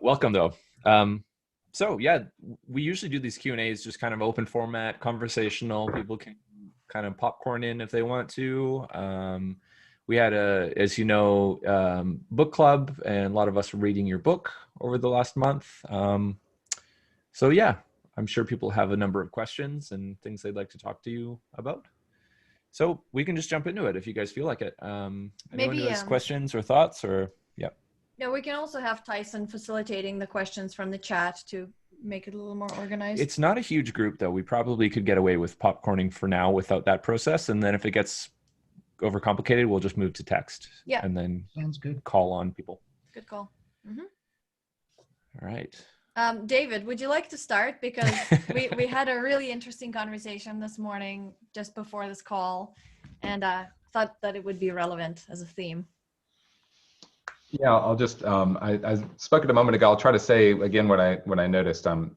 Welcome though. So yeah, we usually do these Q&As just kind of open format, conversational. People can kind of popcorn in if they want to. We had as you know, book club, and a lot of us are reading your book over the last month. So yeah, I'm sure people have a number of questions and things they'd like to talk to you about. So we can just jump into it if you guys feel like it. Anyone who Maybe has questions or thoughts or yeah. no, we can also have Tyson facilitating the questions from the chat to make it a little more organized. It's not a huge group though. We probably could get away with popcorning for now without that process. And then if it gets overcomplicated, we'll just move to text. Yeah. And then Sounds good. Call on people. Good call. Mm-hmm. All right. David, would you like to start? Because we had a really interesting conversation this morning just before this call, and thought that it would be relevant as a theme. Yeah, I'll just, I spoke it a moment ago. I'll try to say again what I noticed. And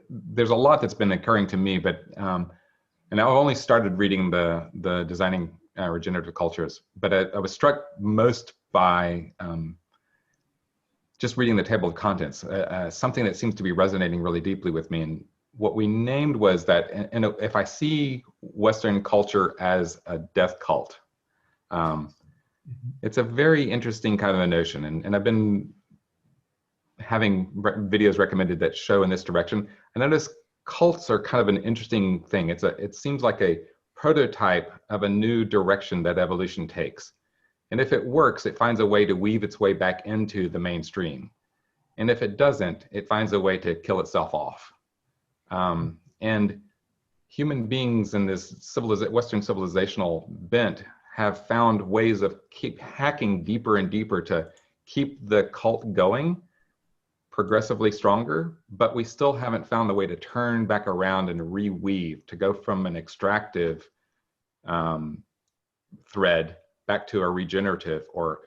there's a lot that's been occurring to me, but, and I've only started reading the Designing Regenerative Cultures, but I was struck most by just reading the table of contents, something that seems to be resonating really deeply with me. And what we named was that, and if I see Western culture as a death cult, it's a very interesting kind of a notion. And I've been having videos recommended that show in this direction. I notice cults are kind of an interesting thing. It seems like a prototype of a new direction that evolution takes. And if it works, it finds a way to weave its way back into the mainstream. And if it doesn't, it finds a way to kill itself off. And human beings in this Western civilizational bent have found ways of keep hacking deeper and deeper to keep the cult going, progressively stronger, but we still haven't found a way to turn back around and reweave, to go from an extractive thread back to a regenerative, or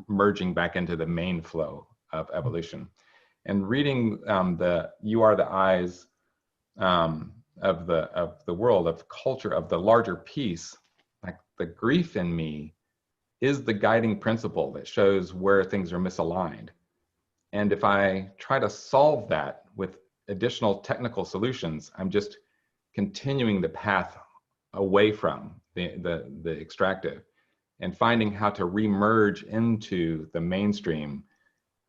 merging back into the main flow of evolution. And reading You Are the Eyes of the world, of culture, of the larger piece, like the grief in me is the guiding principle that shows where things are misaligned. And if I try to solve that with additional technical solutions, I'm just continuing the path away from the extractive. And finding how to remerge into the mainstream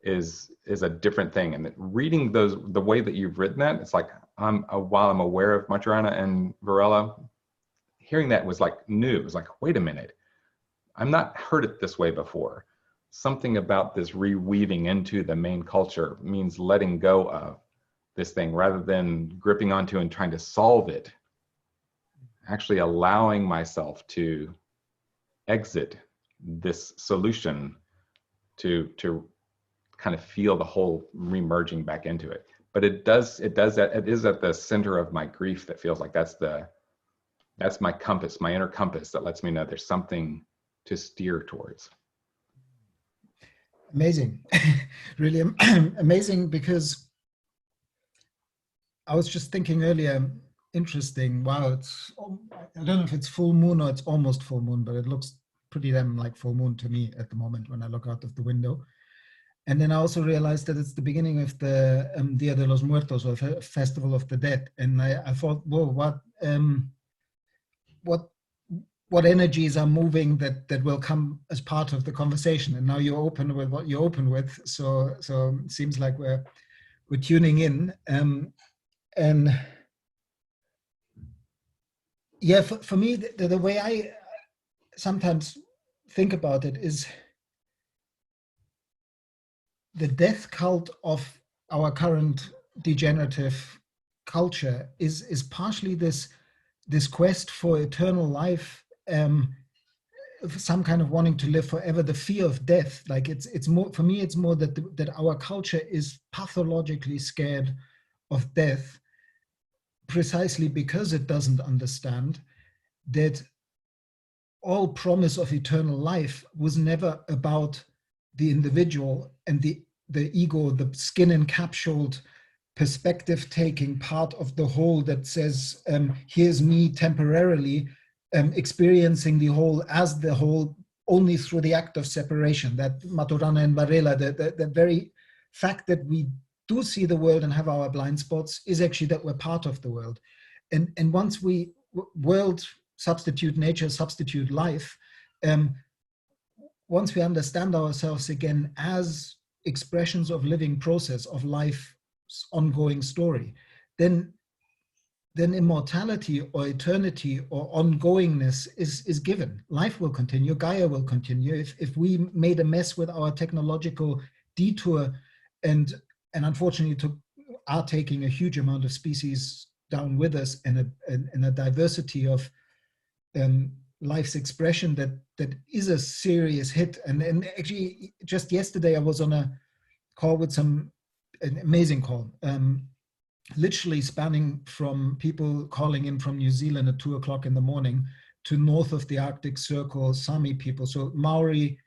is a different thing. And reading the way that you've written that, it's like, while I'm aware of Maturana and Varela, hearing that was like new. It was like, wait a minute, I'm not heard it this way before. Something about this reweaving into the main culture means letting go of this thing rather than gripping onto and trying to solve it. Actually allowing myself to exit this solution to kind of feel the whole remerging back into it. But it is at the center of my grief that feels like that's my compass, my inner compass, that lets me know there's something to steer towards. Amazing. Really amazing, because I was just thinking earlier, interesting. Wow, I don't know if it's full moon or it's almost full moon, but it looks pretty damn like full moon to me at the moment when I look out of the window. And then I also realized that it's the beginning of the Dia de los Muertos, or Festival of the Dead. And I thought, whoa, what energies are moving that will come as part of the conversation? And now you open with what you open with. So it seems like we're tuning in. And yeah, for me, the way I sometimes think about it is the death cult of our current degenerative culture is partially this quest for eternal life, some kind of wanting to live forever, the fear of death. Like it's more, for me, it's more that our culture is pathologically scared of death, precisely because it doesn't understand that all promise of eternal life was never about the individual and the ego, the skin encapsulated perspective taking part of the whole that says, here's me temporarily experiencing the whole as the whole only through the act of separation. That Maturana and Varela, the very fact that we do see the world and have our blind spots is actually that we're part of the world. And once we world substitute nature, substitute life, once we understand ourselves again as expressions of living process of life's ongoing story, then immortality or eternity or ongoingness is given. Life will continue, Gaia will continue. If we made a mess with our technological detour and unfortunately are taking a huge amount of species down with us in a diversity of life's expression that is a serious hit. And actually just yesterday I was on a call with an amazing call, literally spanning from people calling in from New Zealand at 2 o'clock in the morning to north of the Arctic Circle, Sami people. So Maori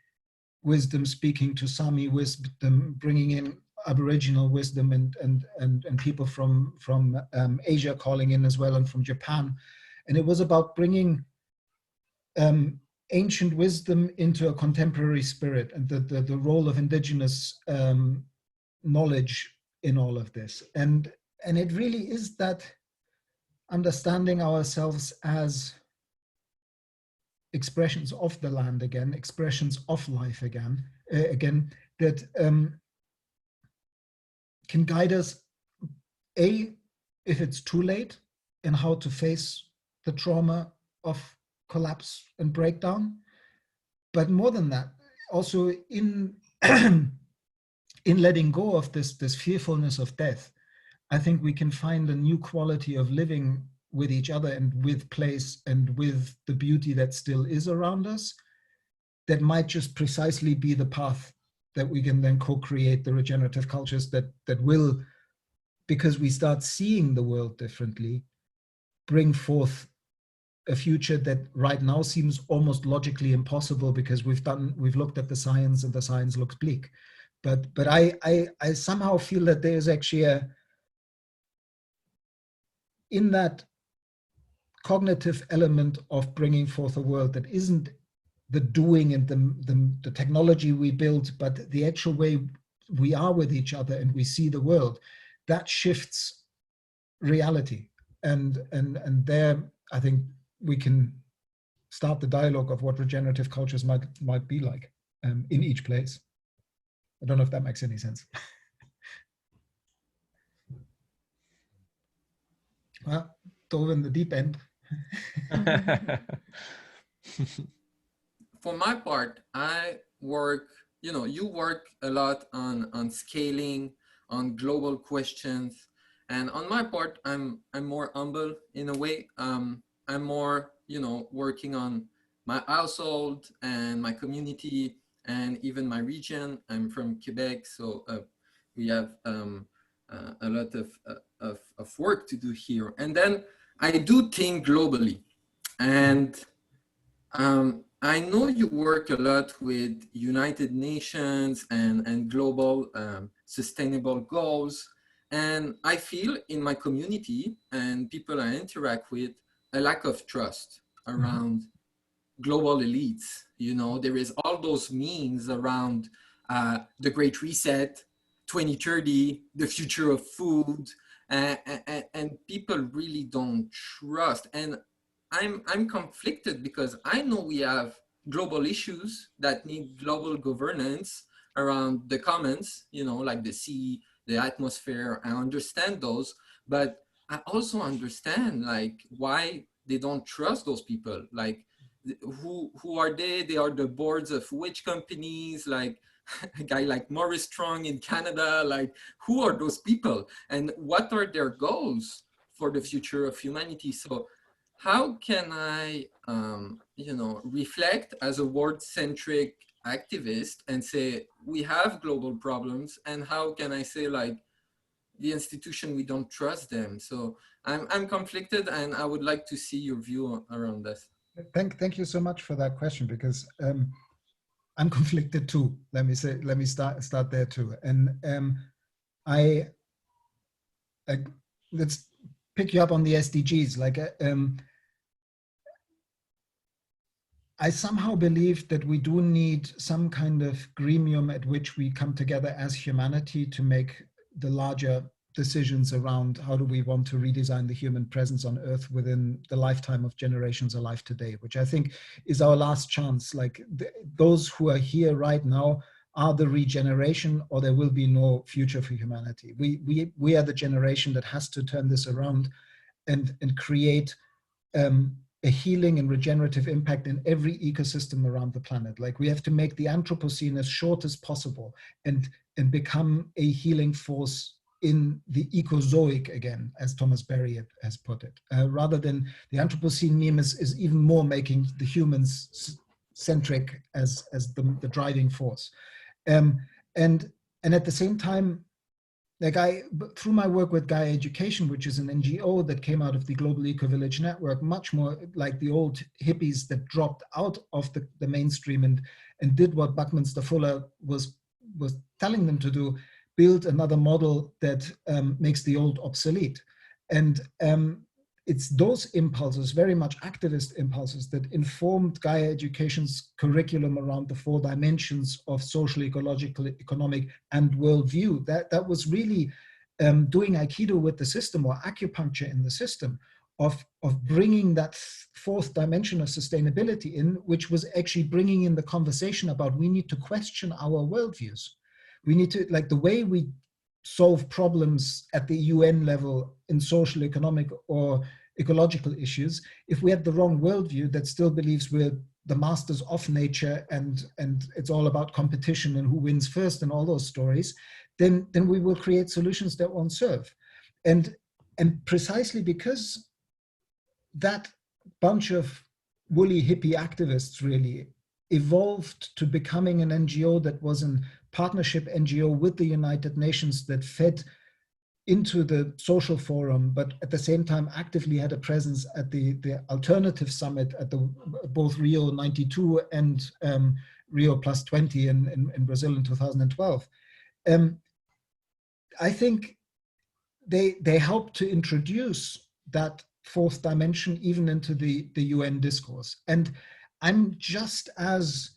wisdom speaking to Sami wisdom, bringing in Aboriginal wisdom, and people from Asia calling in as well, and from Japan. And it was about bringing ancient wisdom into a contemporary spirit, and the role of indigenous knowledge in all of this. And it really is that understanding ourselves as expressions of the land again, expressions of life again, that can guide us, if it's too late, in how to face the trauma of collapse and breakdown. But more than that, also in letting go of this fearfulness of death, I think we can find a new quality of living with each other and with place and with the beauty that still is around us, that might just precisely be the path that we can then co-create the regenerative cultures that will, because we start seeing the world differently, bring forth a future that right now seems almost logically impossible because we've looked at the science and the science looks bleak. But I somehow feel that there's actually in that cognitive element of bringing forth a world that isn't the doing and the technology we build, but the actual way we are with each other and we see the world, that shifts reality. And there, I think we can start the dialogue of what regenerative cultures might be like in each place. I don't know if that makes any sense. Well, dove in the deep end. For my part, I work, you work a lot on scaling, on global questions. And on my part, I'm more humble in a way. I'm more, working on my household and my community and even my region. I'm from Quebec, so we have a lot of work to do here. And then I do think globally. And I know you work a lot with United Nations and global sustainable goals. And I feel in my community and people I interact with, a lack of trust around global elites. There is all those memes around the Great Reset, 2030, the future of food, and people really don't trust. And I'm conflicted because I know we have global issues that need global governance around the commons, like the sea, the atmosphere. I understand those, but I also understand like why they don't trust those people. Like who are they? They are the boards of which companies? Like a guy like Maurice Strong in Canada. Like who are those people and what are their goals for the future of humanity? So how can I, reflect as a world-centric activist and say, we have global problems, and how can I say, like, the institution, we don't trust them? So I'm conflicted, and I would like to see your view around this. Thank you so much for that question, because I'm conflicted too. Let me start there too. And let's pick you up on the SDGs. Like, I somehow believe that we do need some kind of gremium at which we come together as humanity to make the larger decisions around how do we want to redesign the human presence on Earth within the lifetime of generations alive today, which I think is our last chance. Like those who are here right now are the regeneration, or there will be no future for humanity. We are the generation that has to turn this around and create a healing and regenerative impact in every ecosystem around the planet. Like we have to make the Anthropocene as short as possible and become a healing force in the ecozoic again, as Thomas Berry has put it, rather than the Anthropocene meme is even more making the humans centric as the driving force. And at the same time, like through my work with Gaia Education, which is an NGO that came out of the Global Eco-Village Network, much more like the old hippies that dropped out of the mainstream and did what Buckminster Fuller was telling them to do, build another model that makes the old obsolete. And it's those impulses, very much activist impulses, that informed Gaia Education's curriculum around the 4 dimensions of social, ecological, economic, and worldview. That was really doing Aikido with the system, or acupuncture in the system, of bringing that 4th dimension of sustainability in, which was actually bringing in the conversation about we need to question our worldviews. We need to, like the way we solve problems at the UN level in social, economic, or ecological issues, if we have the wrong worldview that still believes we're the masters of nature and it's all about competition and who wins first and all those stories, then we will create solutions that won't serve. And precisely because that bunch of woolly hippie activists really evolved to becoming an NGO that was a partnership NGO with the United Nations that fed into the social forum, but at the same time actively had a presence at the alternative summit at both Rio 92 and Rio Plus 20 in Brazil in 2012. I think they helped to introduce that 4th dimension even into the UN discourse. And I'm just as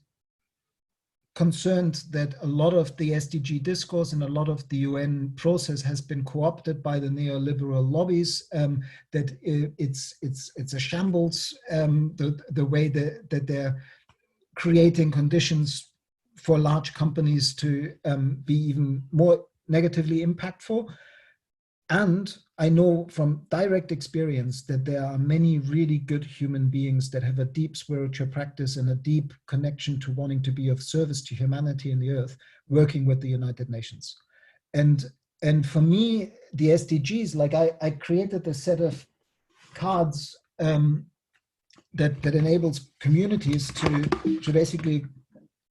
concerned that a lot of the SDG discourse and a lot of the UN process has been co-opted by the neoliberal lobbies, that it's a shambles, the way that they're creating conditions for large companies to be even more negatively impactful. And I know from direct experience that there are many really good human beings that have a deep spiritual practice and a deep connection to wanting to be of service to humanity and the earth, working with the United Nations. And for me, the SDGs, like I created a set of cards that enables communities to basically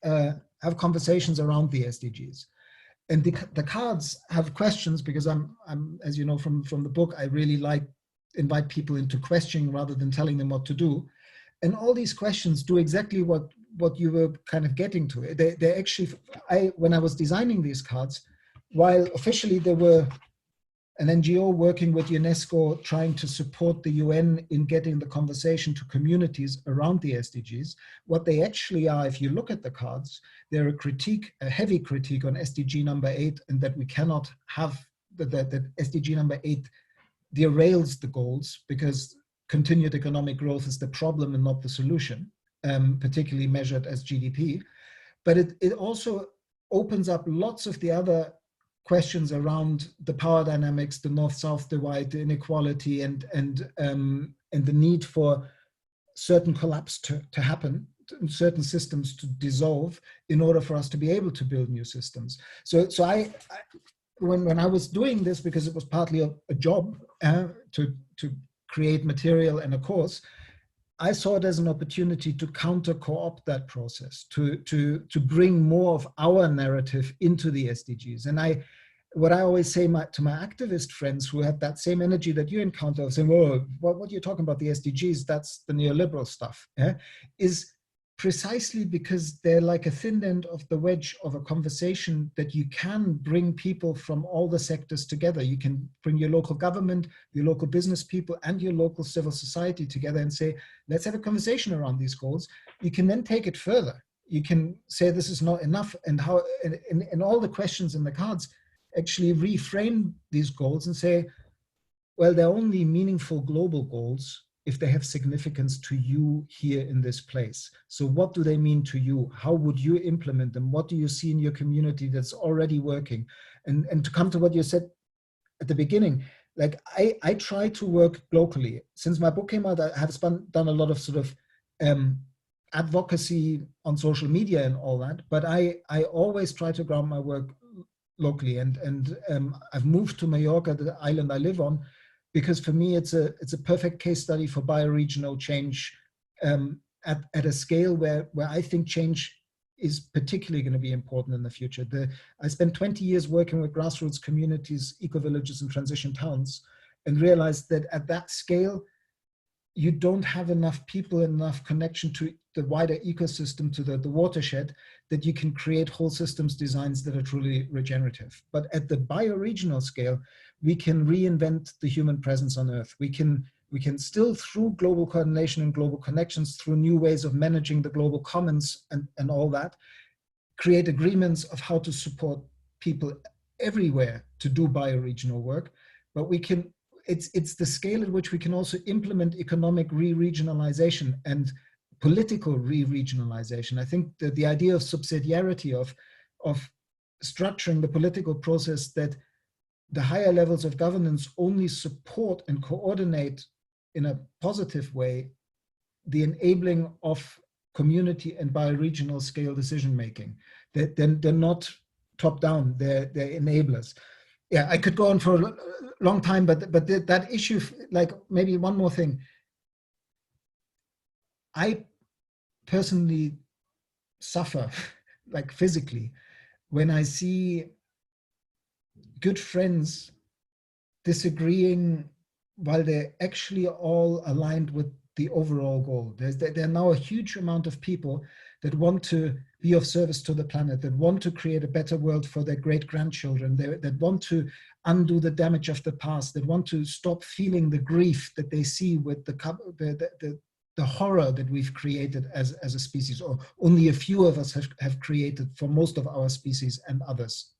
have conversations around the SDGs. And the cards have questions because I'm as you know from the book, I really invite people into questioning rather than telling them what to do. And all these questions do exactly what you were kind of getting to. They actually, when I was designing these cards, while officially they were an NGO working with UNESCO trying to support the UN in getting the conversation to communities around the SDGs, what they actually are, if you look at the cards, they're a heavy critique on SDG number 8, and that we cannot have that SDG number 8 derails the goals because continued economic growth is the problem and not the solution, particularly measured as GDP. But it also opens up lots of the other questions around the power dynamics, the north-south divide, the inequality, and the need for certain collapse to happen, certain systems to dissolve in order for us to be able to build new systems. So when I was doing this, because it was partly a job to create material and a course, I saw it as an opportunity to counter co-opt that process, to bring more of our narrative into the SDGs. And what I always say to my activist friends who have that same energy that you encounter, saying, "Oh, what are you talking about the SDGs? That's the neoliberal stuff." Is precisely because they're like a thin end of the wedge of a conversation that you can bring people from all the sectors together. You can bring your local government, your local business people, and your local civil society together and say, let's have a conversation around these goals. You can then take it further. You can say this is not enough, and how in all the questions in the cards actually reframe these goals and say, well, they're only meaningful global goals if they have significance to you here in this place. So what do they mean to you? How would you implement them? What do you see in your community that's already working? And to come to what you said at the beginning, like I try to work locally. Since my book came out, I have done a lot of sort of advocacy on social media and all that, but I always try to ground my work locally. And I've moved to Mallorca, the island I live on, because for me it's a perfect case study for bioregional change at a scale where I think change is particularly going to be important in the future. I spent 20 years working with grassroots communities, eco-villages, and transition towns, and realized that at that scale, you don't have enough people, enough connection to the wider ecosystem, to the watershed, that you can create whole systems designs that are truly regenerative. But at the bioregional scale, we can reinvent the human presence on Earth. We can still, through global coordination and global connections, through new ways of managing the global commons and all that, create agreements of how to support people everywhere to do bioregional work. But we can, it's the scale at which we can also implement economic re-regionalization and political re-regionalization. I think that the idea of subsidiarity, of structuring the political process that the higher levels of governance only support and coordinate in a positive way the enabling of community and bioregional scale decision making. That they're not top down, they're enablers. Yeah, I could go on for a long time, but that issue, like maybe one more thing. I personally suffer, like physically, when I see good friends disagreeing while they're actually all aligned with the overall goal. There are now a huge amount of people that want to be of service to the planet, that want to create a better world for their great-grandchildren, that want to undo the damage of the past, that want to stop feeling the grief that they see with the horror that we've created as a species, or only a few of us have created for most of our species and others.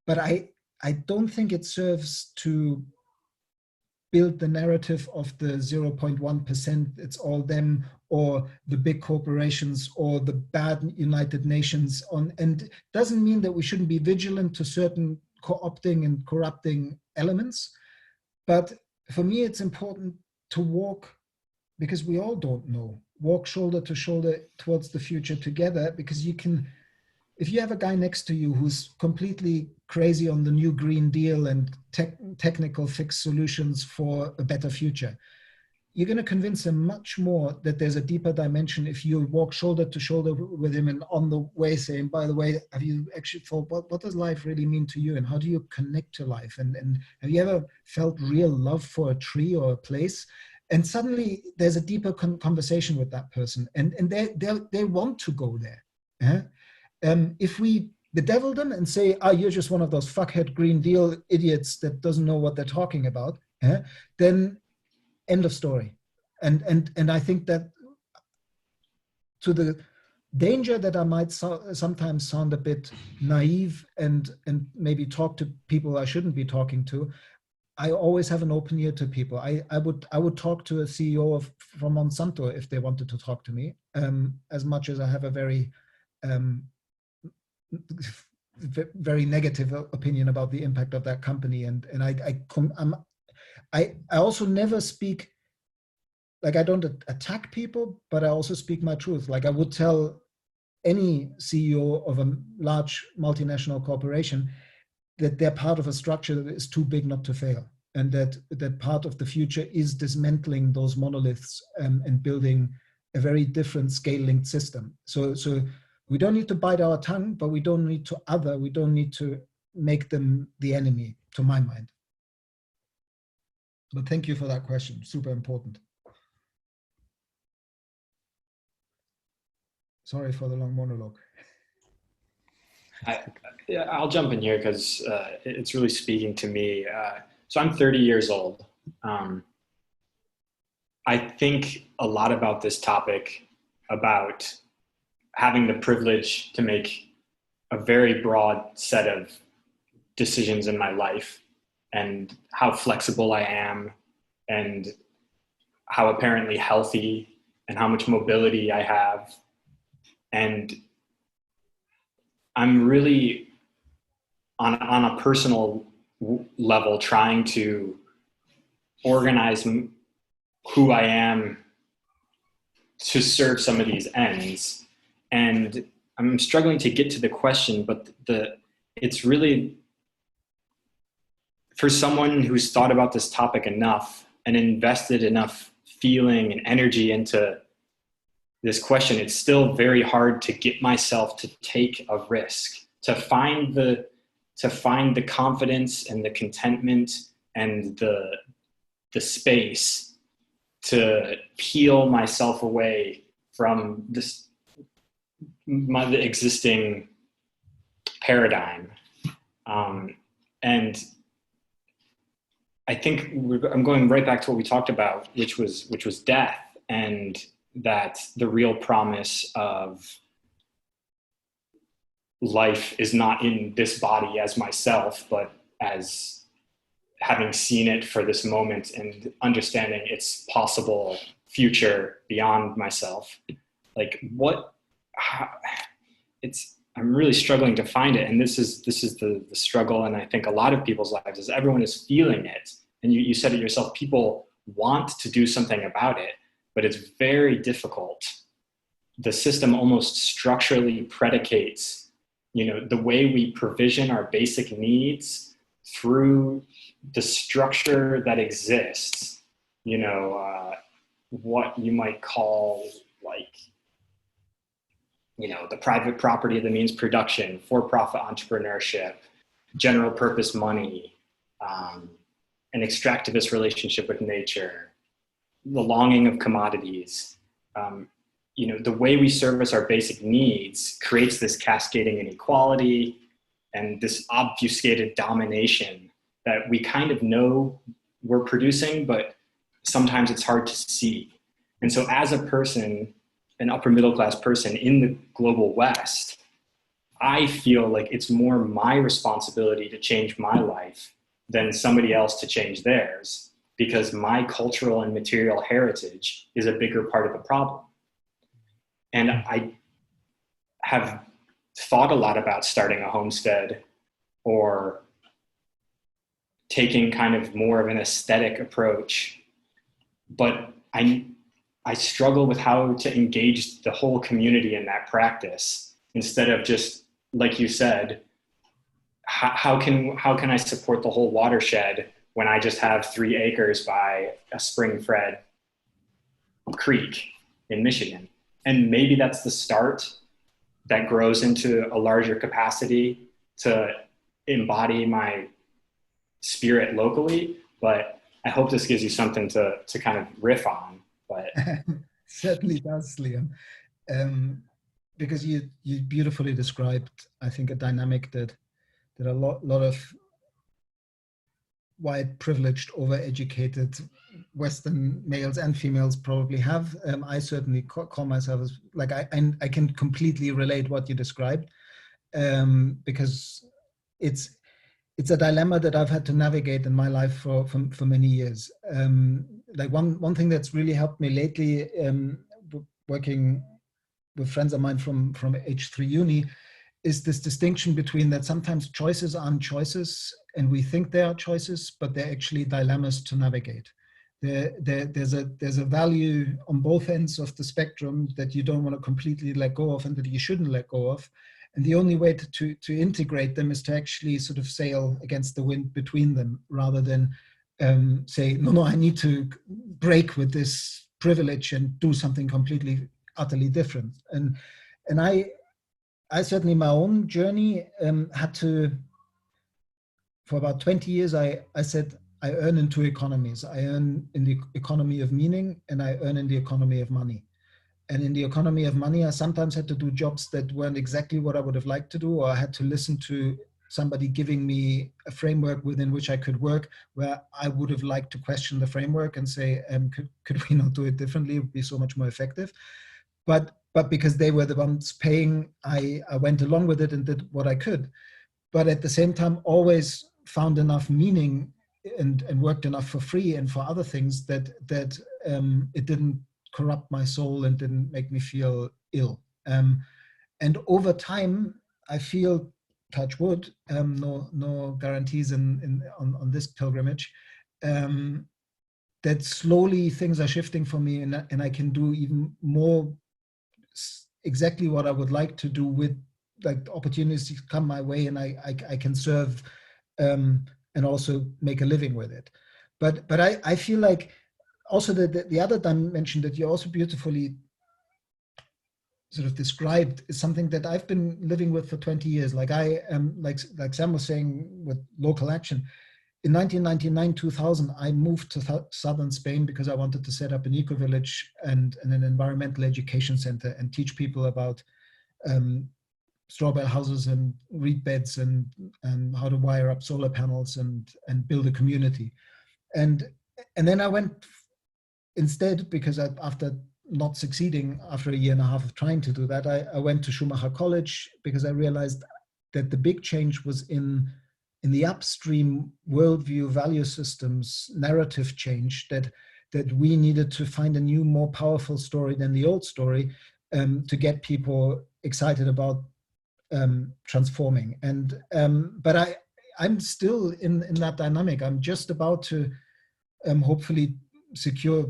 But I don't think it serves to build the narrative of the 0.1%, it's all them, or the big corporations, or the bad United Nations. And doesn't mean that we shouldn't be vigilant to certain co-opting and corrupting elements. But for me, it's important to walk, because we all don't know, walk shoulder to shoulder towards the future together, because you can, if you have a guy next to you who's completely crazy on the new Green Deal and technical fixed solutions for a better future, you're going to convince him much more that there's a deeper dimension if you walk shoulder to shoulder with him, and on the way saying, by the way, have you actually thought, what does life really mean to you, and how do you connect to life? And have you ever felt real love for a tree or a place? And suddenly there's a deeper conversation with that person, and they want to go there. If we bedevil them and say, you're just one of those fuckhead Green Deal idiots that doesn't know what they're talking about, then end of story. And I think that, to the danger that I might sometimes sound a bit naive and maybe talk to people I shouldn't be talking to, I always have an open ear to people. I would talk to a CEO from Monsanto if they wanted to talk to me, as much as I have a very very negative opinion about the impact of that company. And I also never speak, like, I don't attack people, but I also speak my truth. Like, I would tell any CEO of a large multinational corporation that they're part of a structure that is too big not to fail, and that part of the future is dismantling those monoliths and building a very different scale-linked system. So we don't need to bite our tongue, but we don't need to make them the enemy, to my mind. But thank you for that question, super important. Sorry for the long monologue. I'll jump in here because it's really speaking to me. So I'm 30 years old. I think a lot about this topic, about having the privilege to make a very broad set of decisions in my life, and how flexible I am, and how apparently healthy and how much mobility I have. And I'm really on a personal level trying to organize who I am to serve some of these ends. And I'm struggling to get to the question, but it's really, for someone who's thought about this topic enough and invested enough feeling and energy into this question, it's still very hard to get myself to take a risk, to find the confidence and the contentment and the space to peel myself away from the existing paradigm. And I think I'm going right back to what we talked about, which was death, and that the real promise of life is not in this body as myself, but as having seen it for this moment and understanding its possible future beyond myself. Like I'm really struggling to find it. And this is the struggle. And I think a lot of people's lives is everyone is feeling it. And you said it yourself, people want to do something about it, but it's very difficult. The system almost structurally predicates, the way we provision our basic needs through the structure that exists, what you might call the private property that means production, for-profit entrepreneurship, general purpose money, an extractivist relationship with nature, the longing of commodities. The way we service our basic needs creates this cascading inequality and this obfuscated domination that we kind of know we're producing, but sometimes it's hard to see. And so as a person, an upper middle class person in the global West, I feel like it's more my responsibility to change my life than somebody else to change theirs, because my cultural and material heritage is a bigger part of the problem. And I have thought a lot about starting a homestead or taking kind of more of an aesthetic approach, but I struggle with how to engage the whole community in that practice instead of just, like you said, how can I support the whole watershed when I just have 3 acres by a spring-fed creek in Michigan? And maybe that's the start that grows into a larger capacity to embody my spirit locally. But I hope this gives you something to kind of riff on. But certainly does, Liam, because you beautifully described, I think, a dynamic that a lot of white, privileged, overeducated Western males and females probably have. I certainly call myself as, like, I can completely relate what you described, because it's a dilemma that I've had to navigate in my life for many years. Like one thing that's really helped me lately, working with friends of mine from H3 Uni, is this distinction between that sometimes choices aren't choices and we think they are choices, but they're actually dilemmas to navigate. There's a value on both ends of the spectrum that you don't want to completely let go of and that you shouldn't let go of. And the only way to integrate them is to actually sort of sail against the wind between them, rather than say, no, I need to break with this privilege and do something completely, utterly different. And I certainly, my own journey had to, for about 20 years, I said, I earn in 2 economies. I earn in the economy of meaning and I earn in the economy of money. And in the economy of money, I sometimes had to do jobs that weren't exactly what I would have liked to do, or I had to listen to somebody giving me a framework within which I could work, where I would have liked to question the framework and say, could we not do it differently? It would be so much more effective. But because they were the ones paying, I went along with it and did what I could. But at the same time, always found enough meaning and worked enough for free and for other things that it didn't corrupt my soul and didn't make me feel ill. And over time, I feel, touch wood, no guarantees on this pilgrimage, that slowly things are shifting for me, and I can do even more exactly what I would like to do with like opportunities come my way, and I can serve and also make a living with it. But I feel like also the other dimension that you also beautifully sort of described is something that I've been living with for 20 years. Like I am, like Sam was saying with local action. In 1999, 2000, I moved to southern Spain because I wanted to set up an eco-village and an environmental education center and teach people about straw bale houses and reed beds and how to wire up solar panels and build a community. And then I went instead, because after not succeeding after a year and a half of trying to do that, I went to Schumacher College because I realized that the big change was in the upstream worldview, value systems, narrative change, that we needed to find a new, more powerful story than the old story to get people excited about transforming. And but I'm still in that dynamic. I'm just about to hopefully secure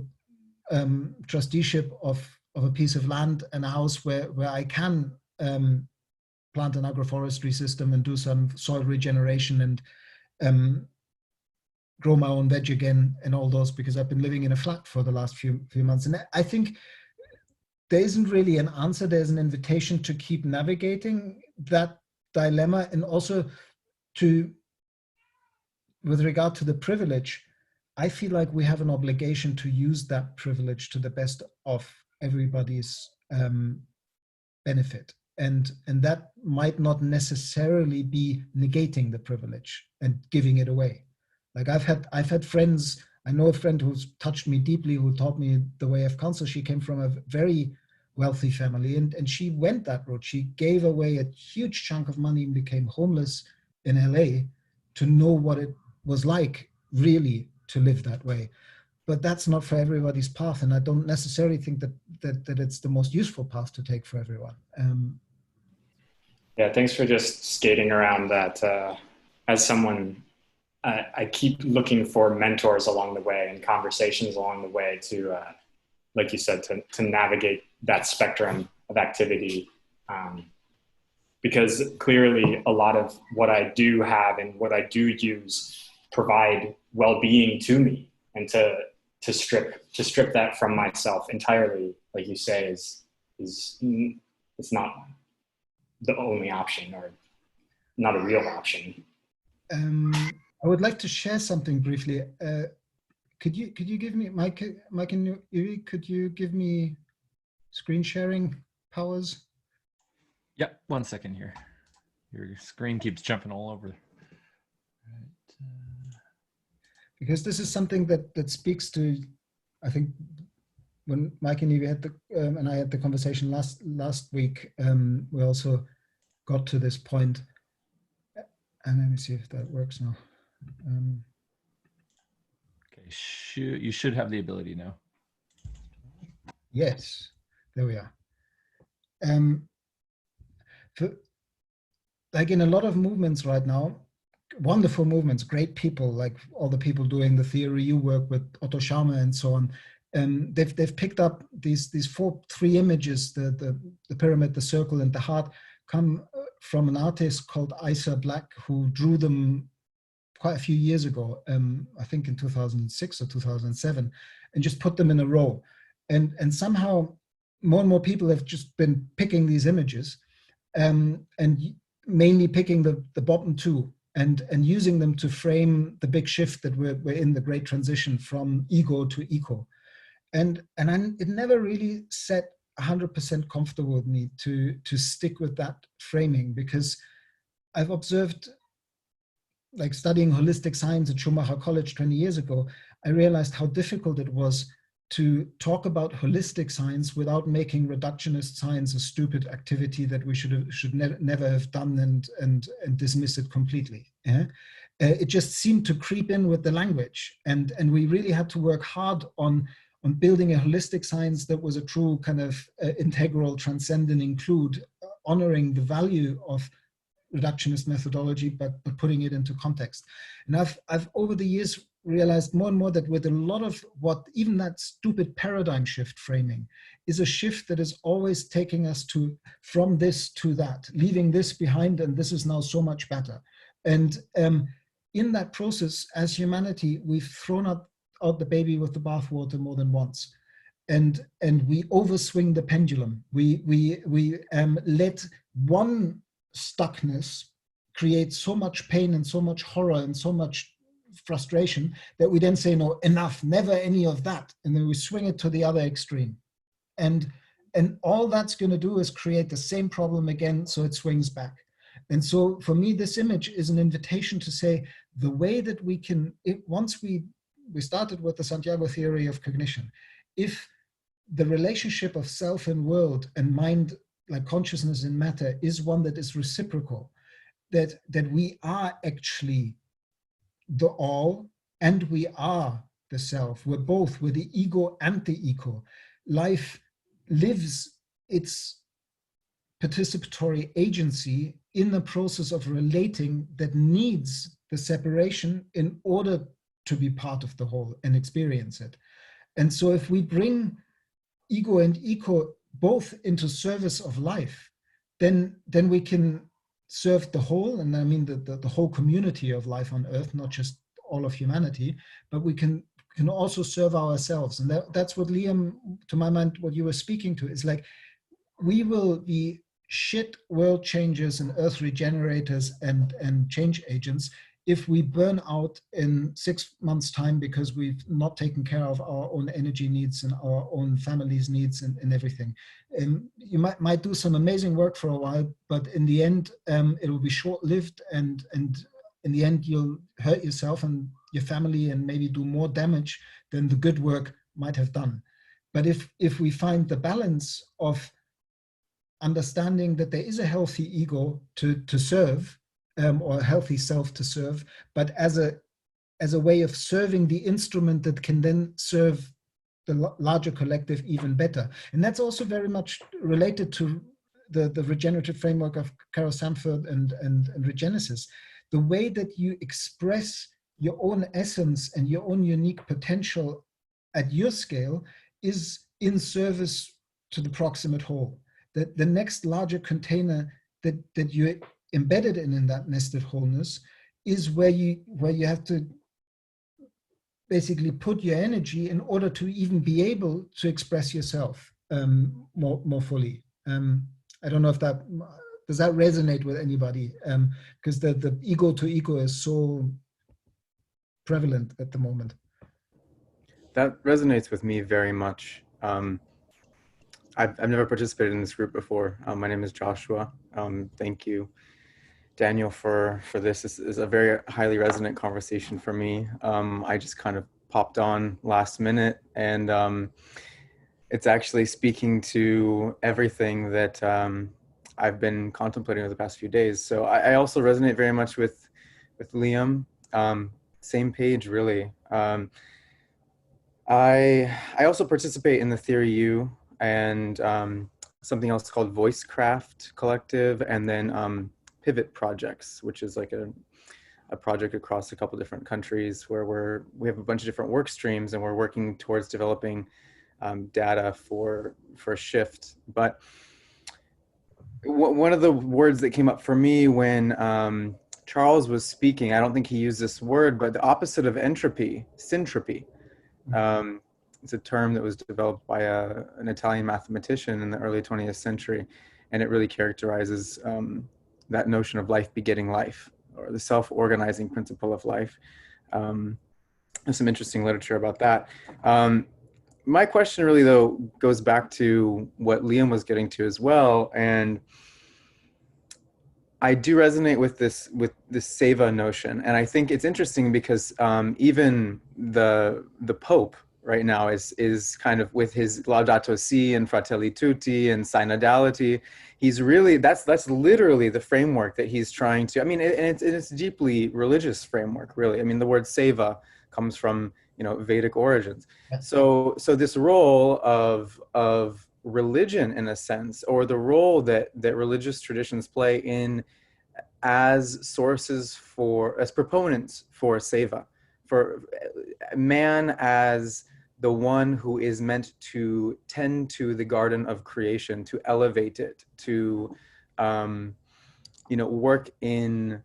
trusteeship of a piece of land and a house where I can plant an agroforestry system and do some soil regeneration and grow my own veg again and all those, because I've been living in a flat for the last few months. And I think there isn't really an answer. There's an invitation to keep navigating that dilemma, and also to, with regard to the privilege, I feel like we have an obligation to use that privilege to the best of everybody's benefit. And that might not necessarily be negating the privilege and giving it away. Like I've had friends, I know a friend who's touched me deeply, who taught me the way of counsel. She came from a very wealthy family, and she went that road. She gave away a huge chunk of money and became homeless in LA to know what it was like really to live that way. But that's not for everybody's path, and I don't necessarily think that it's the most useful path to take for everyone. Yeah, thanks for just skating around that. As someone, I keep looking for mentors along the way and conversations along the way to, like you said, to navigate that spectrum of activity. Because clearly a lot of what I do have and what I do use provide well-being to me, and to strip that from myself entirely, like you say, is it's not the only option, or not a real option. I would like to share something briefly. Could you give me, Mike and Yuri, could you give me screen sharing powers? Yeah, 1 second here. Your screen keeps jumping all over. Right. Because this is something that speaks to, I think, when Mike and Yuri had and I had the conversation last week, we also got to this point. And let me see if that works now. Okay, you should have the ability now. Yes, there we are. Like in a lot of movements right now, wonderful movements, great people, like all the people doing the theory you work with, Otto Scharmer and so on. They've picked up these three images, the pyramid, the circle, and the heart, come from an artist called Isa Black, who drew them quite a few years ago, I think in 2006 or 2007, and just put them in a row. And somehow more and more people have just been picking these images and mainly picking the bottom two and using them to frame the big shift that we're in, the great transition from ego to eco. And it never really set 100% comfortable with me to stick with that framing, because I've observed, like studying holistic science at Schumacher College 20 years ago, I realized how difficult it was to talk about holistic science without making reductionist science a stupid activity that we never have done and dismiss it completely. Yeah? It just seemed to creep in with the language, and we really had to work hard on building a holistic science that was a true kind of integral, transcendent, include, honoring the value of reductionist methodology, but putting it into context. And I've over the years realized more and more that with a lot of what, even that stupid paradigm shift framing is a shift that is always taking us from this to that, leaving this behind, and this is now so much better. And in that process, as humanity, we've thrown out the baby with the bathwater more than once. And we overswing the pendulum. We let one stuckness create so much pain and so much horror and so much frustration that we then say, no, enough, never any of that. And then we swing it to the other extreme. And all that's going to do is create the same problem again, so it swings back. And so for me, this image is an invitation to say the way that we can, once we started with the Santiago theory of cognition, if the relationship of self and world and mind, like consciousness and matter, is one that is reciprocal, that we are actually the all and we are the self. We're both, we're the ego and the eco. Life lives its participatory agency in the process of relating that needs the separation in order to be part of the whole and experience it. And so if we bring ego and eco both into service of life, then we can serve the whole, and I mean the whole community of life on earth, not just all of humanity, but we can also serve ourselves. And that's what, Liam, to my mind, what you were speaking to is like, we will be shit world changers and earth regenerators and change agents if we burn out in 6 months' time because we've not taken care of our own energy needs and our own family's needs and everything. You might do some amazing work for a while, but in the end, it will be short-lived, and in the end, you'll hurt yourself and your family and maybe do more damage than the good work might have done. But if we find the balance of understanding that there is a healthy ego to serve, or a healthy self to serve, but as a way of serving the instrument that can then serve the larger collective even better. And that's also very much related to the regenerative framework of Carol Sanford and Regenesis. The way that you express your own essence and your own unique potential at your scale is in service to the proximate whole. That the next larger container that you embedded in that nested wholeness is where you have to basically put your energy in order to even be able to express yourself more fully. I don't know if does that resonate with anybody, because the ego to ego is so prevalent at the moment. That resonates with me very much. I've never participated in this group before. My name is Joshua. Thank you, Daniel, for this. This is a very highly resonant conversation for me. I just kind of popped on last minute, and it's actually speaking to everything that I've been contemplating over the past few days. So I also resonate very much with Liam. Same page, really. I also participate in the Theory U and something else called Voicecraft Collective, and then Pivot Projects, which is like a project across a couple different countries where we have a bunch of different work streams, and we're working towards developing data for a shift. But one of the words that came up for me when Charles was speaking, I don't think he used this word, but the opposite of entropy, syntropy. It's a term that was developed by an Italian mathematician in the early 20th century, and it really characterizes that notion of life begetting life, or the self-organizing principle of life. There's some interesting literature about that. my question really though goes back to what Liam was getting to as well, and I do resonate with this seva notion, and I think it's interesting because even the Pope right now is kind of with his Laudato Si and Fratelli Tutti and synodality. He's really that's literally the framework that he's trying to. I mean, it's a deeply religious framework, really. I mean, the word seva comes from Vedic origins. So this role of religion, in a sense, or the role that religious traditions play in as sources as proponents for seva, for man as the one who is meant to tend to the garden of creation, to elevate it, to work in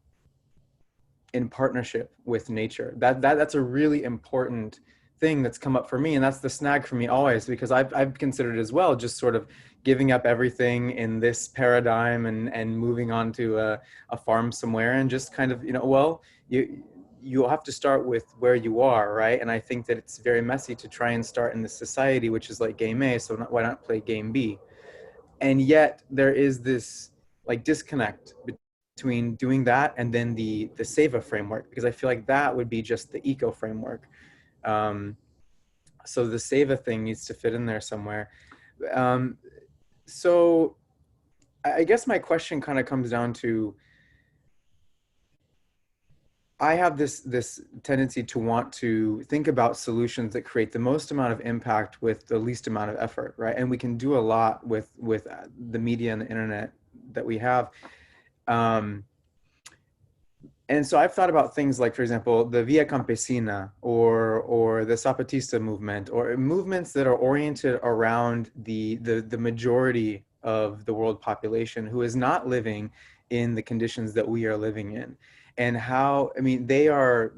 partnership with nature. That's a really important thing that's come up for me, and that's the snag for me always, because I've considered as well just sort of giving up everything in this paradigm and moving on to a farm somewhere, and just kind of you'll have to start with where you are, right? And I think that it's very messy to try and start in this society which is like game A, so why not play game B? And yet there is this like disconnect between doing that and then the seva framework, because I feel like that would be just the eco framework. So the seva thing needs to fit in there somewhere. So I guess my question kind of comes down to, I have this tendency to want to think about solutions that create the most amount of impact with the least amount of effort, right? And we can do a lot with the media and the internet that we have. And so I've thought about things like, for example, the Via Campesina or the Zapatista movement, or movements that are oriented around the majority of the world population who is not living in the conditions that we are living in. And how, I mean, they're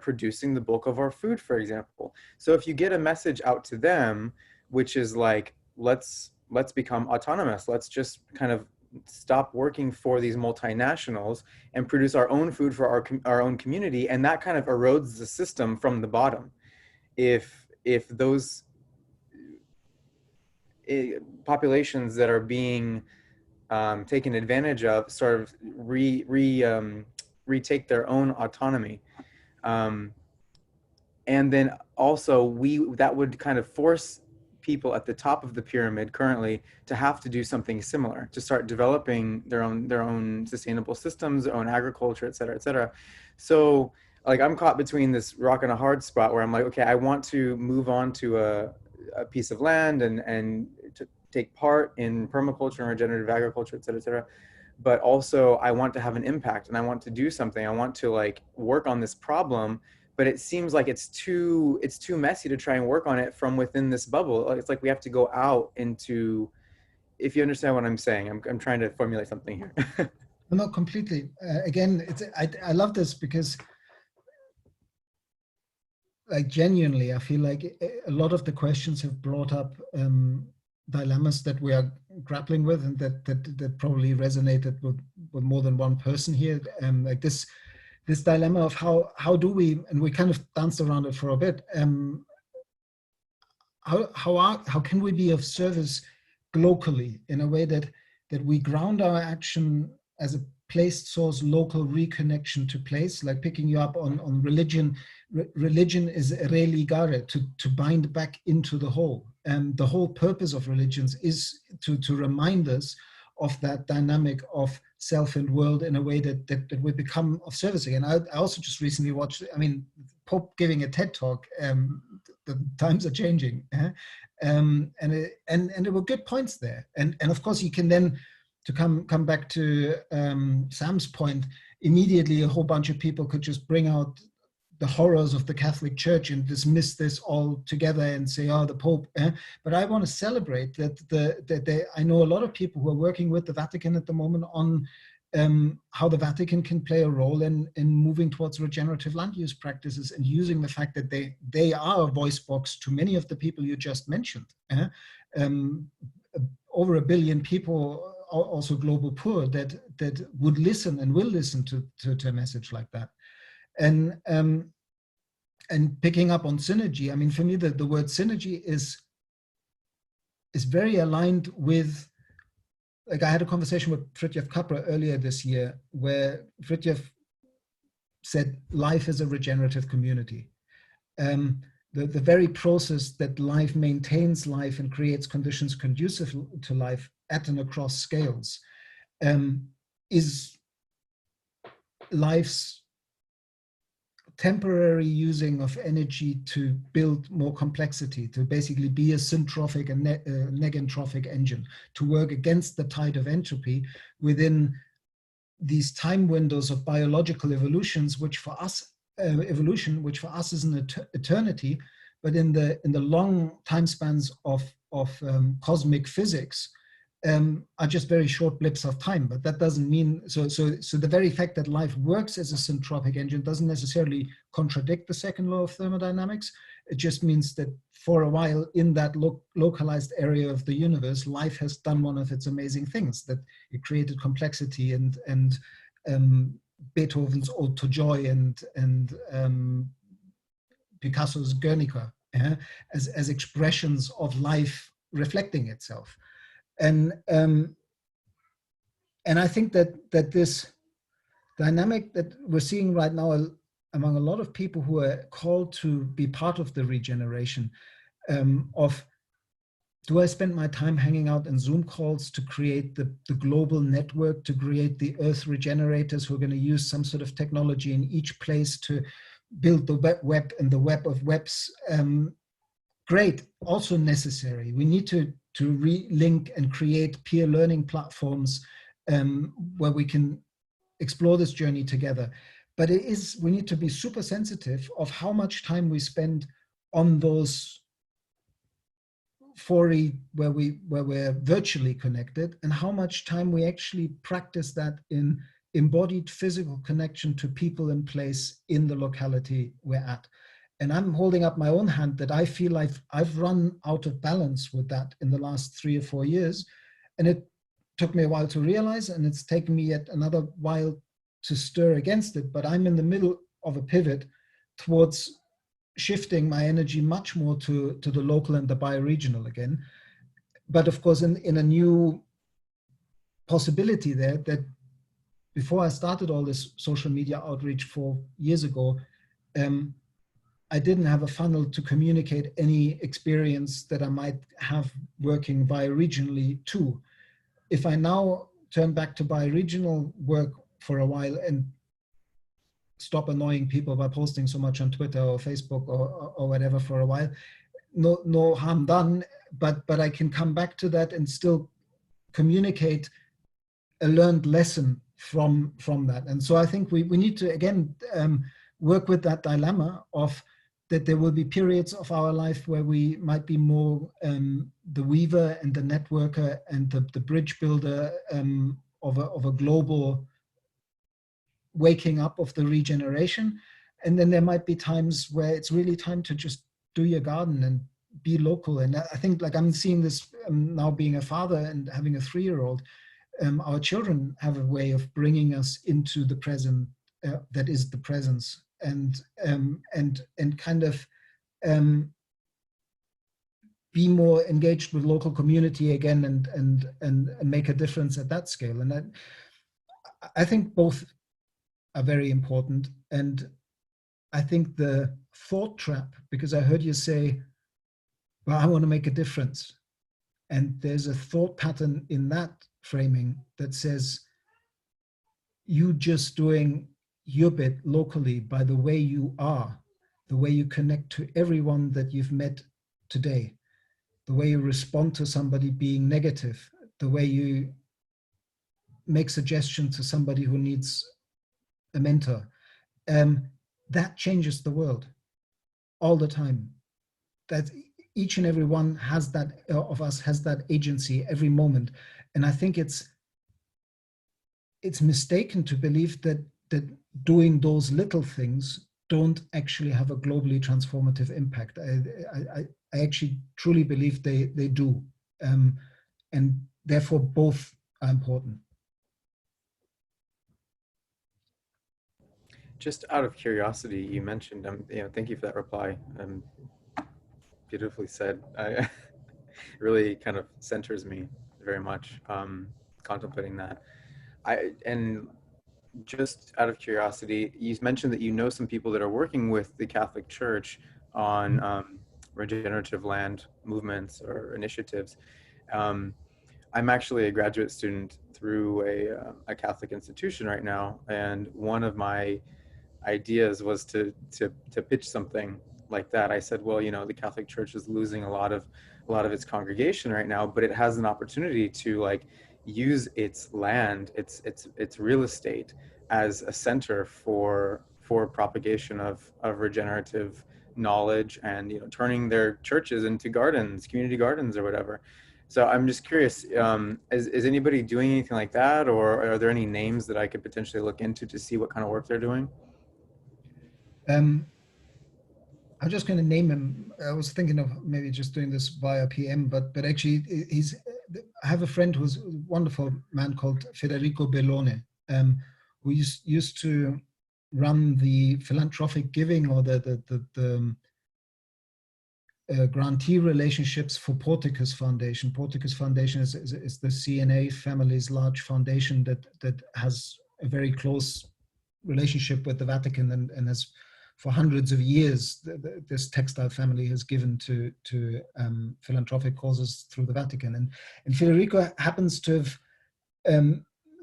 producing the bulk of our food, for example. So if you get a message out to them, which is like, let's become autonomous, let's just kind of stop working for these multinationals and produce our own food for our own community, and that kind of erodes the system from the bottom. If those populations that are being taken advantage of sort of retake their own autonomy, and then also that would kind of force people at the top of the pyramid currently to have to do something similar, to start developing their own sustainable systems, their own agriculture, et cetera, et cetera. So like I'm caught between this rock and a hard spot where I'm like, okay, I want to move on to a piece of land and to take part in permaculture and regenerative agriculture, et cetera, but also I want to have an impact and I want to do something. I want to like work on this problem, but it seems like it's too messy to try and work on it from within this bubble. It's like we have to go out into, if you understand what I'm saying, I'm trying to formulate something here. No, completely. Again, I love this because, like, genuinely, I feel like a lot of the questions have brought up dilemmas that we are grappling with, and that probably resonated with more than one person here. Like this dilemma of how do we, and we kind of danced around it for a bit, how can we be of service locally in a way that we ground our action as a place source, local reconnection to place, like picking you up on religion. Religion is religare, to bind back into the whole. And the whole purpose of religions is to remind us of that dynamic of self and world in a way that we become of service again. I also just recently watched, I mean, Pope giving a TED talk. The times are changing, and there were good points there. And of course you can then, to come back to Sam's point, immediately a whole bunch of people could just bring out the horrors of the Catholic Church and dismiss this all together and say, oh, the Pope. But I want to celebrate that I know a lot of people who are working with the Vatican at the moment on how the Vatican can play a role in moving towards regenerative land use practices, and using the fact that they are a voice box to many of the people you just mentioned. Over 1 billion people, also global poor, that would listen and will listen to a message like that. And and picking up on synergy, I mean, for me, the word synergy is very aligned with, like, I had a conversation with Fritjof Capra earlier this year, where Fritjof said life is a regenerative community. The very process that life maintains life and creates conditions conducive to life at and across scales is life's temporary using of energy to build more complexity, to basically be a syntrophic and negentrophic engine, to work against the tide of entropy within these time windows of biological evolutions, which for us which for us is an eternity, but in the long time spans of cosmic physics are just very short blips of time. But that doesn't mean so the very fact that life works as a syntropic engine doesn't necessarily contradict the second law of thermodynamics. It just means that for a while in that localized area of the universe, life has done one of its amazing things, that it created complexity and Beethoven's Ode to Joy and Picasso's Guernica as expressions of life reflecting itself. And I think that this dynamic that we're seeing right now among a lot of people who are called to be part of the regeneration of, do I spend my time hanging out in Zoom calls to create the global network, to create the Earth regenerators who are going to use some sort of technology in each place to build the web and the web of webs? Great, also necessary. We need to relink and create peer learning platforms where we can explore this journey together. But we need to be super sensitive of how much time we spend on those fora where we're virtually connected, and how much time we actually practice that in embodied physical connection to people and place in the locality we're at. And I'm holding up my own hand that I feel like I've run out of balance with that in the last 3 or 4 years. And it took me a while to realize, and it's taken me yet another while to stir against it. But I'm in the middle of a pivot towards shifting my energy much more to the local and the bioregional again. But of course, in a new possibility there, that before I started all this social media outreach 4 years ago, I didn't have a funnel to communicate any experience that I might have working bioregionally too. If I now turn back to bioregional work for a while and stop annoying people by posting so much on Twitter or Facebook or whatever for a while, no harm done, but I can come back to that and still communicate a learned lesson from that. And so I think we need to, again, work with that dilemma of that there will be periods of our life where we might be more the weaver and the networker and the bridge builder of a global waking up of the regeneration. And then there might be times where it's really time to just do your garden and be local. And I think, like, I'm seeing this now being a father and having a 3-year-old, our children have a way of bringing us into the present that is the presence, and kind of be more engaged with local community again and make a difference at that scale. And I think both are very important. And I think the thought trap, because I heard you say, well, I want to make a difference. And there's a thought pattern in that framing that says, you just doing your bit locally by the way you are, the way you connect to everyone that you've met today, the way you respond to somebody being negative, the way you make suggestions to somebody who needs a mentor, that changes the world all the time. That each and every one has that, of us has that agency every moment. And I think it's mistaken to believe that doing those little things don't actually have a globally transformative impact. I actually truly believe they do. And therefore both are important. Just out of curiosity, you mentioned, thank you for that reply. Beautifully said. It really kind of centers me very much, contemplating that. And just out of curiosity, you mentioned that you know some people that are working with the Catholic Church on regenerative land movements or initiatives. I'm actually a graduate student through a Catholic institution right now, and one of my ideas was to pitch something like that. I said, well, the Catholic Church is losing a lot of its congregation right now, but it has an opportunity to like use its land, its real estate as a center for propagation of regenerative knowledge, and turning their churches into gardens, community gardens or whatever. So I'm just curious, is anybody doing anything like that, or are there any names that I could potentially look into to see what kind of work they're doing? I'm just going to name him. I was thinking of maybe just doing this via PM, but actually I have a friend who's a wonderful man called Federico Bellone, who used to run the philanthropic giving or the grantee relationships for Porticus Foundation. Porticus Foundation is the CNA family's large foundation that has a very close relationship with the Vatican, and has for hundreds of years this textile family has given to philanthropic causes through the Vatican. And Federico happens to have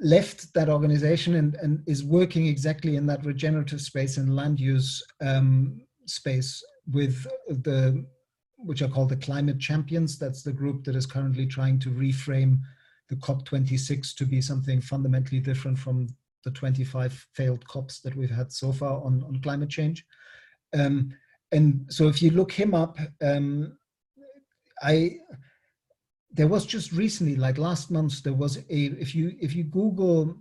left that organization and is working exactly in that regenerative space and land use space with which are called the Climate Champions. That's the group that is currently trying to reframe the COP26 to be something fundamentally different from the 25 failed COPs that we've had so far on climate change. And so if you look him up, there was just recently, like last month, there was if you Google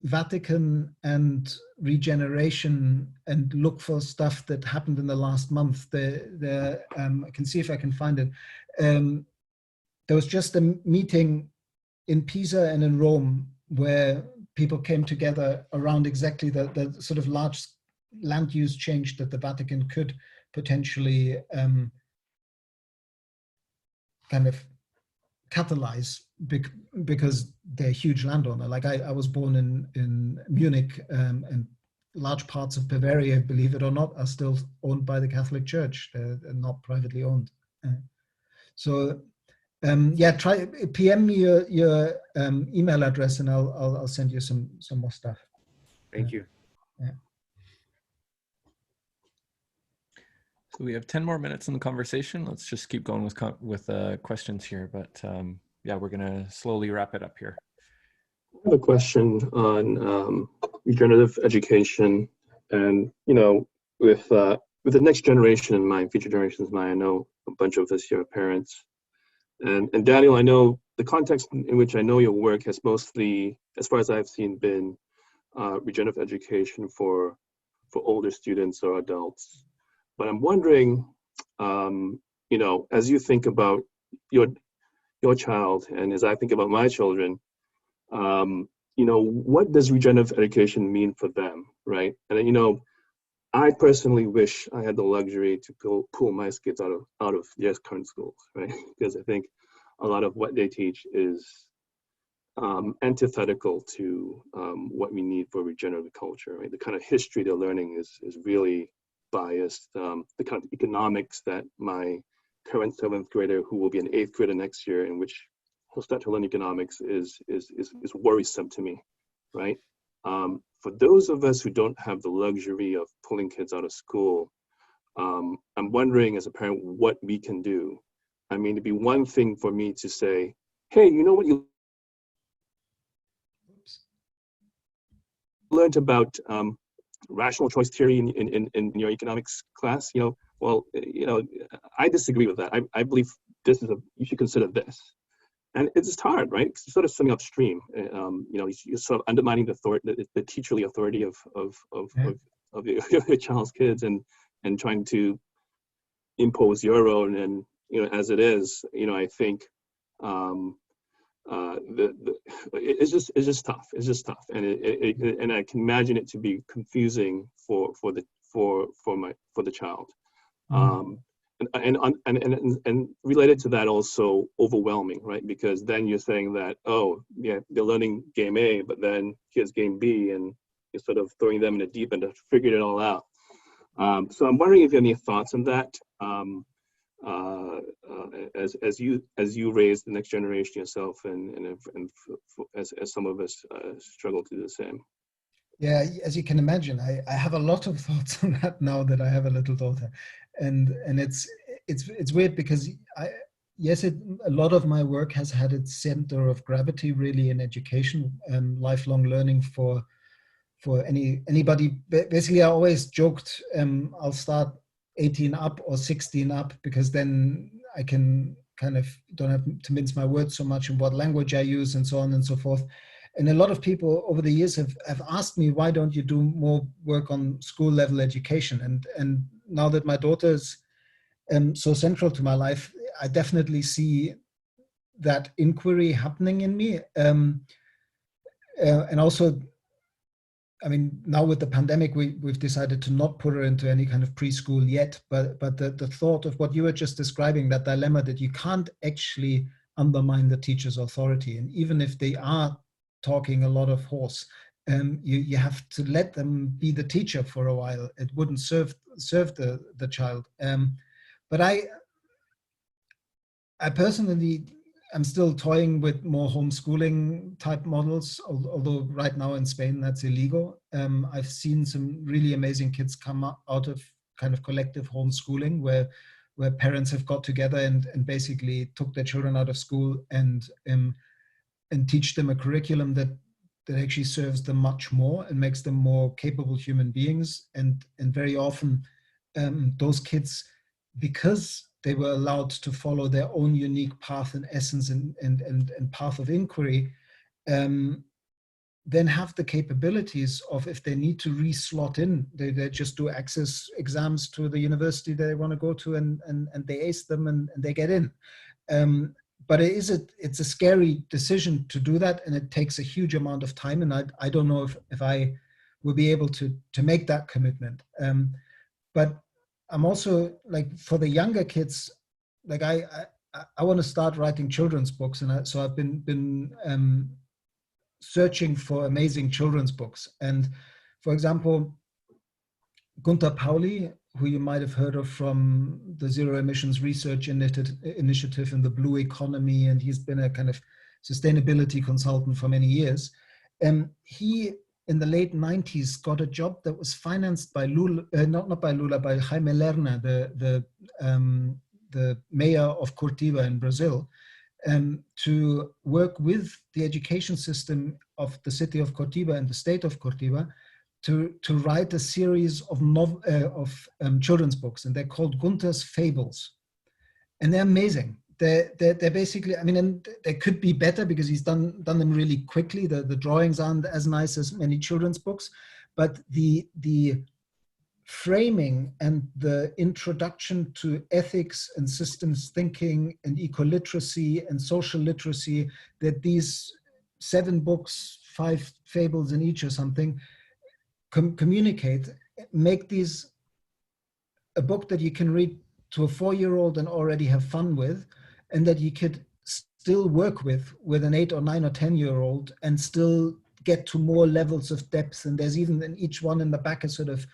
Vatican and regeneration and look for stuff that happened in the last month, I can see if I can find it. There was just a meeting in Pisa and in Rome where people came together around exactly the sort of large land use change that the Vatican could potentially kind of catalyze, because they're a huge landowner. Like I was born in Munich, and large parts of Bavaria, believe it or not, are still owned by the Catholic Church. They're not privately owned. So yeah, try PM me your email address, and I'll send you some more stuff. Thank you. Yeah. So we have 10 more minutes in the conversation. Let's just keep going with questions here, but yeah, we're gonna slowly wrap it up here. I have a question on regenerative education, and with the next generation in mind, future generations in mind. I know a bunch of us here are parents, and Daniel, I know the context in which I know your work has mostly, as far as I've seen, been regenerative education for older students or adults. But I'm wondering, as you think about your child, and as I think about my children, what does regenerative education mean for them, right? And I personally wish I had the luxury to pull my kids out of their current schools, right? Because I think a lot of what they teach is antithetical to what we need for regenerative culture, right? The kind of history they're learning is really biased. The kind of economics that my current 7th grader, who will be an 8th grader next year, in which he'll start to learn economics, is worrisome to me, right? For those of us who don't have the luxury of pulling kids out of school, I'm wondering as a parent what we can do. I mean, it'd be one thing for me to say, hey, you know what you learned about rational choice theory in your economics class? I disagree with that. I believe you should consider this. And it's just hard, right? It's sort of swimming upstream. You're sort of undermining the teacherly authority of your child's kids, and trying to impose your own. And as it is, I think it's just tough. It's just tough, and and I can imagine it to be confusing for the child. And related to that, also overwhelming, right? Because then you're saying that, oh yeah, they're learning game A, but then here's game B, and you're sort of throwing them in the deep end to figure it all out. So I'm wondering if you have any thoughts on that, as you raise the next generation yourself, and as some of us struggle to do the same. Yeah, as you can imagine, I have a lot of thoughts on that now that I have a little daughter, and it's weird because a lot of my work has had its center of gravity really in education and lifelong learning for anybody. Basically, I always joked, I'll start 18 up or 16 up, because then I can kind of don't have to mince my words so much in what language I use and so on and so forth. And a lot of people over the years have asked me, why don't you do more work on school level education? And now that my daughter is so central to my life, I definitely see that inquiry happening in me. And also, I mean, now with the pandemic, we've decided to not put her into any kind of preschool yet. But the thought of what you were just describing, that dilemma that you can't actually undermine the teacher's authority. And even if they are talking a lot of horse, you have to let them be the teacher for a while. It wouldn't serve the child. But I personally, I'm still toying with more homeschooling type models, although right now in Spain that's illegal. I've seen some really amazing kids come out of kind of collective homeschooling where parents have got together and basically took their children out of school and teach them a curriculum that actually serves them much more and makes them more capable human beings. And very often those kids, because they were allowed to follow their own unique path and essence and path of inquiry, then have the capabilities of, if they need to re-slot in, they just do access exams to the university they want to go to, and they ace them and they get in. But it's a scary decision to do that, and it takes a huge amount of time, and I don't know if I will be able to make that commitment. But I'm also, like, for the younger kids, like I want to start writing children's books, and so I've been searching for amazing children's books. And for example, Gunther Pauli, who you might have heard of from the Zero Emissions Research Initiative and the Blue Economy, and he's been a kind of sustainability consultant for many years. He, in the late 90s, got a job that was financed by Lula, not by Lula, by Jaime Lerner, the mayor of Curitiba in Brazil, to work with the education system of the city of Curitiba and the state of Curitiba to write a series of children's books, and they're called Gunther's Fables, and they're amazing. They're basically, I mean, and they could be better because he's done them really quickly. The drawings aren't as nice as many children's books, but the framing and the introduction to ethics and systems thinking and eco-literacy and social literacy that these 7 books, 5 fables in each or something, communicate, make these a book that you can read to a 4-year-old and already have fun with, and that you could still work with an 8 or 9 or 10-year-old and still get to more levels of depth. And there's even in each one in the back a sort of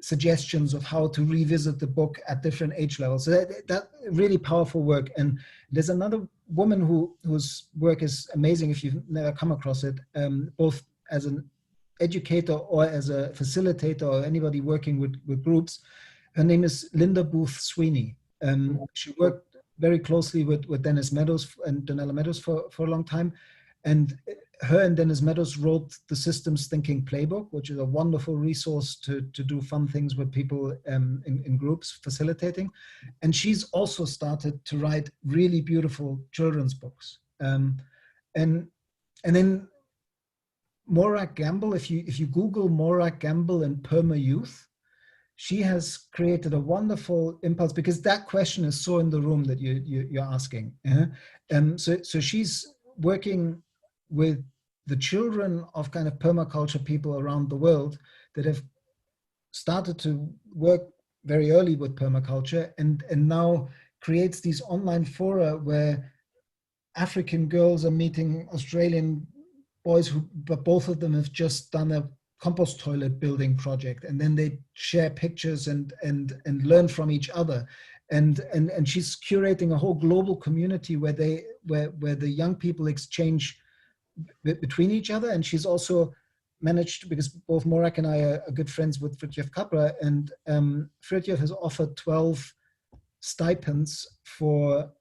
suggestions of how to revisit the book at different age levels. So that really powerful work. And there's another woman whose work is amazing if you've never come across it, both as an educator or as a facilitator or anybody working with groups. Her name is Linda Booth Sweeney. She worked very closely with Dennis Meadows and Donella Meadows for a long time. And her and Dennis Meadows wrote the Systems Thinking Playbook, which is a wonderful resource to do fun things with people in groups facilitating. And she's also started to write really beautiful children's books. And then Maura Gamble, if you Google Maura Gamble and Perma Youth, she has created a wonderful impulse, because that question is so in the room that you're asking. So she's working with the children of kind of permaculture people around the world that have started to work very early with permaculture and now creates these online fora where African girls are meeting Australian boys but both of them have just done a compost toilet building project, and then they share pictures and learn from each other. And she's curating a whole global community where the young people exchange between each other. And she's also managed, because both Morak and I are good friends with Fritjof Capra, and Fritjof has offered 12 stipends for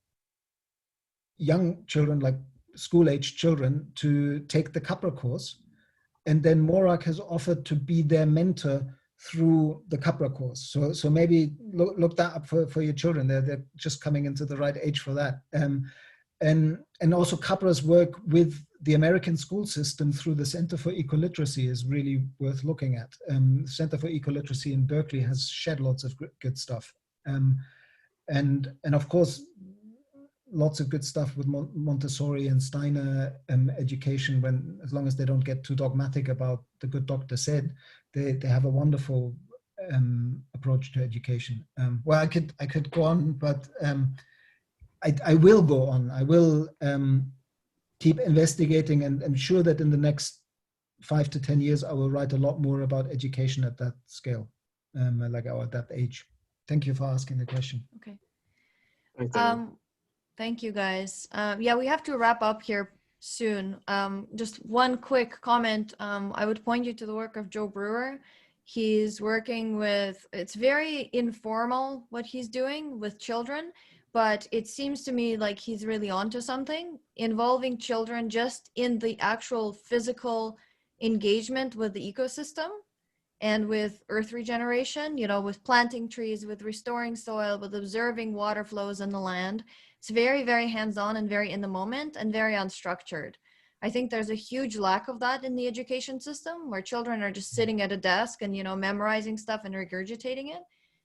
young children, like school-age children, to take the Capra course. And then Morak has offered to be their mentor through the Capra course. So maybe look that up for your children. They're just coming into the right age for that. And also Capra's work with the American school system through the Center for Ecoliteracy is really worth looking at. Center for Ecoliteracy in Berkeley has shared lots of good stuff. And of course, lots of good stuff with Montessori and Steiner education, as long as they don't get too dogmatic about the good doctor said, they have a wonderful approach to education. Well, I could go on, but I will go on. I will keep investigating, and I'm sure that in the next 5 to 10 years, I will write a lot more about education at that scale, like at that age. Thank you for asking the question. Okay. Thanks, Daniel. Thank you, guys. Yeah, we have to wrap up here soon. Just one quick comment. I would point you to the work of Joe Brewer. He's working with, it's very informal what he's doing with children, but it seems to me like he's really onto something involving children just in the actual physical engagement with the ecosystem and with earth regeneration, with planting trees, with restoring soil, with observing water flows in the land. It's very, very hands-on and very in the moment and very unstructured. I think there's a huge lack of that in the education system, where children are just sitting at a desk and, memorizing stuff and regurgitating it.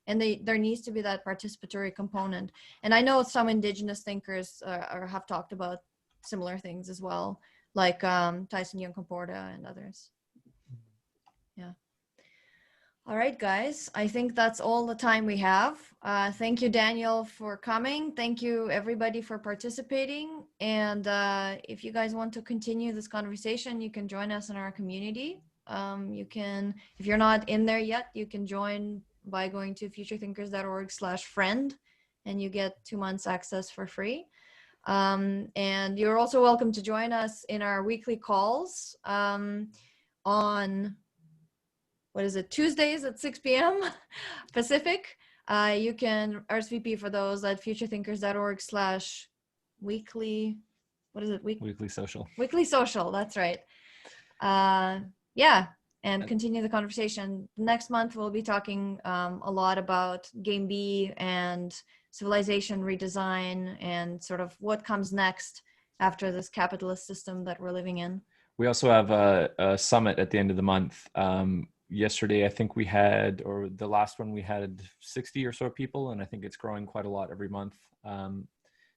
And there needs to be that participatory component. And I know some indigenous thinkers have talked about similar things as well, like Tyson Young-Comporta and others. Yeah. All right, guys, I think that's all the time we have. Thank you, Daniel, for coming. Thank you, everybody, for participating. And if you guys want to continue this conversation, you can join us in our community. You can, if you're not in there yet, you can join by going to futurethinkers.org/friend, and you get 2 months access for free. And you're also welcome to join us in our weekly calls on Tuesdays at 6 p.m. Pacific. You can RSVP for those at futurethinkers.org/weekly. Weekly social. Weekly social, that's right. Yeah, and continue the conversation. Next month, we'll be talking a lot about Game B and civilization redesign and sort of what comes next after this capitalist system that we're living in. We also have a summit at the end of the month. Yesterday, I think we had, or the last one we had 60 or so people, and I think it's growing quite a lot every month.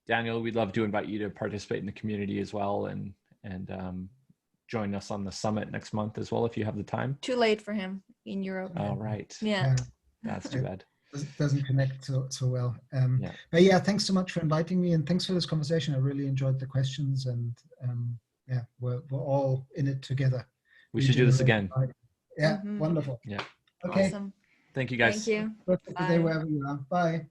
Daniel, we'd love to invite you to participate in the community as well, and join us on the summit next month as well if you have the time. Too late for him in Europe. Oh, right. Yeah. That's too bad. Doesn't connect so well. Yeah. But yeah, thanks so much for inviting me, and thanks for this conversation. I really enjoyed the questions, and yeah, we're all in it together. We should do this again. Yeah, wonderful. Yeah. Okay. Awesome. Thank you, guys. Thank you. Bye. Wherever you are. Bye.